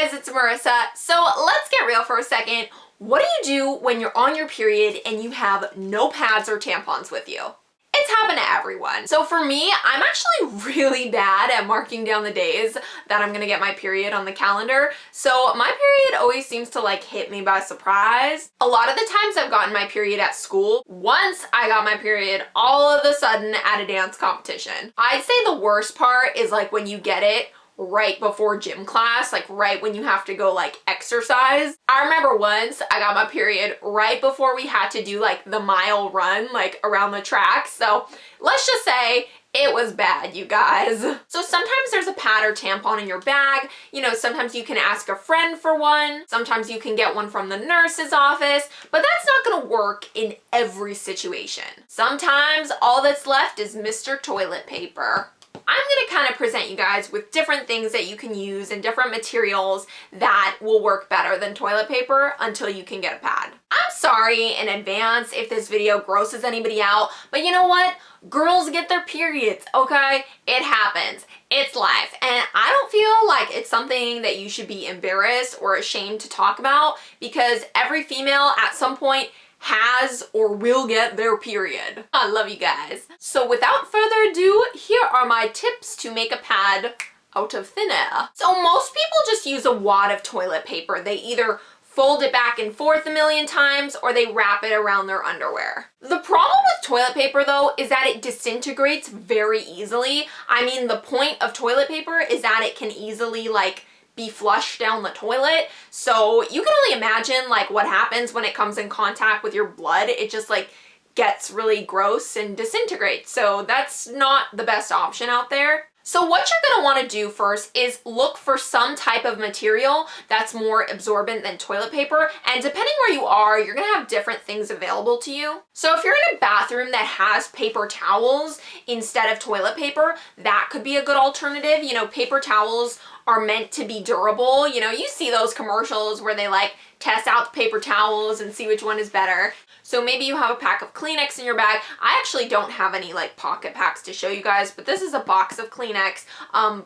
guys, it's Marissa. So let's get real for a second. What do you do when you're on your period and you have no pads or tampons with you? It's happened to everyone. So for me, I'm actually really bad at marking down the days that I'm gonna get my period on the calendar. So my period always seems to like hit me by surprise. A lot of the times I've gotten my period at school. Once I got my period all of a sudden at a dance competition. I'd say the worst part is like when you get it right before gym class, like right when you have to go like exercise. I remember once I got my period right before we had to do like the mile run like around the track. So let's just say it was bad, you guys. So sometimes there's a pad or tampon in your bag. You know, sometimes you can ask a friend for one. Sometimes you can get one from the nurse's office, but that's not gonna work in every situation. Sometimes all that's left is Mr. Toilet Paper. I'm gonna kind of present you guys with different things that you can use and different materials that will work better than toilet paper until you can get a pad. I'm sorry in advance if this video grosses anybody out, but you know what? Girls get their periods, okay? It happens. It's life. And I don't feel like it's something that you should be embarrassed or ashamed to talk about, because every female at some point has or will get their period. I love you guys. So without further ado, here are my tips to make a pad out of thin air. So most people just use a wad of toilet paper. They either fold it back and forth a million times or they wrap it around their underwear. The problem with toilet paper though is that it disintegrates very easily. I mean, the point of toilet paper is that it can easily like be flushed down the toilet. So you can only imagine like what happens when it comes in contact with your blood. It just like gets really gross and disintegrates. So that's not the best option out there. So what you're gonna wanna do first is look for some type of material that's more absorbent than toilet paper. And depending where you are, you're gonna have different things available to you. So if you're in a bathroom that has paper towels instead of toilet paper, that could be a good alternative. You know, paper towels are meant to be durable. You know, you see those commercials where they like test out the paper towels and see which one is better. So maybe you have a pack of Kleenex in your bag. I actually don't have any like pocket packs to show you guys, but this is a box of Kleenex.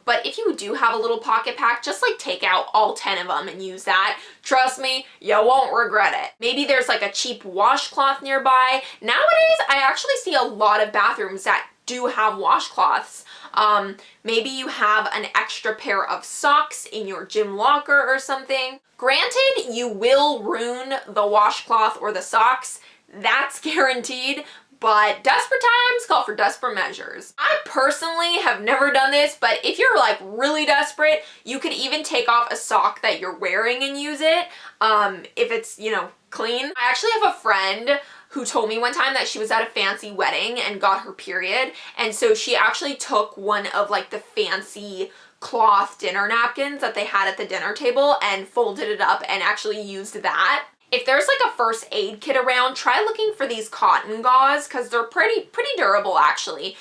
But if you do have a little pocket pack, just like take out all 10 of them and use that. Trust me, you won't regret it. Maybe there's like a cheap washcloth nearby. Nowadays, I actually see a lot of bathrooms that do have washcloths. Maybe you have an extra pair of socks in your gym locker or something. Granted, you will ruin the washcloth or the socks. That's guaranteed, but desperate times call for desperate measures. I personally have never done this, but if you're like really desperate, you could even take off a sock that you're wearing and use it, if it's, you know, clean. I actually have a friend who told me one time that she was at a fancy wedding and got her period, and so she actually took one of like the fancy cloth dinner napkins that they had at the dinner table and folded it up and actually used that. If there's like a first aid kit around, try looking for these cotton gauze because they're pretty durable actually.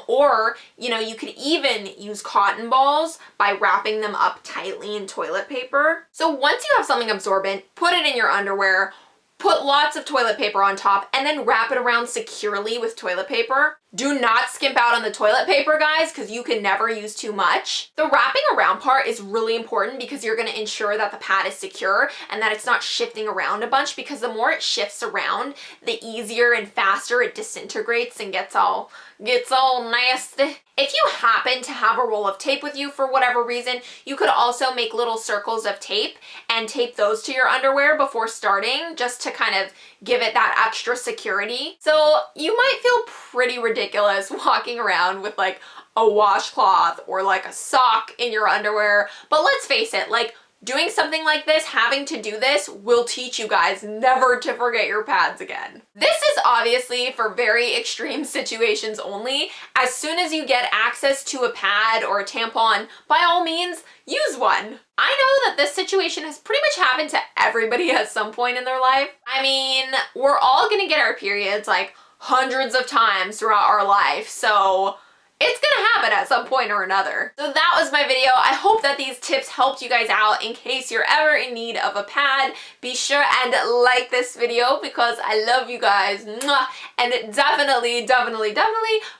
Or, you know, you could even use cotton balls by wrapping them up tightly in toilet paper. So once you have something absorbent, put it in your underwear, put lots of toilet paper on top, and then wrap it around securely with toilet paper. Do not skimp out on the toilet paper, guys, because you can never use too much. The wrapping around part is really important because you're going to ensure that the pad is secure and that it's not shifting around a bunch, because the more it shifts around, the easier and faster it disintegrates and gets all nasty. If you happen to have a roll of tape with you for whatever reason, you could also make little circles of tape and tape those to your underwear before starting, just to kind of give it that extra security. So you might feel pretty ridiculous walking around with like a washcloth or like a sock in your underwear, but let's face it, like doing something like this, having to do this, will teach you guys never to forget your pads again. This is obviously for very extreme situations only. As soon as you get access to a pad or a tampon, by all means, use one. I know that this situation has pretty much happened to everybody at some point in their life. I mean, we're all gonna get our periods like hundreds of times throughout our life, so It's gonna happen at some point or another. So that was my video. I hope that these tips helped you guys out in case you're ever in need of a pad. Be sure and like this video because I love you guys. Mwah! And definitely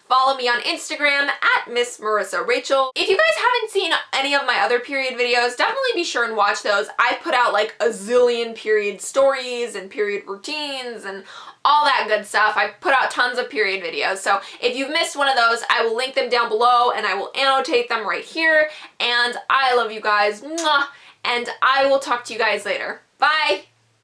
follow me on Instagram at Miss Marissa Rachel. If you guys haven't seen any of my other period videos, definitely be sure and watch those. I put out like a zillion period stories and period routines and all that good stuff. I put out tons of period videos. So if you've missed one of those, I will link them down below and I will annotate them right here. And I love you guys. Mwah! And I will talk to you guys later. Bye!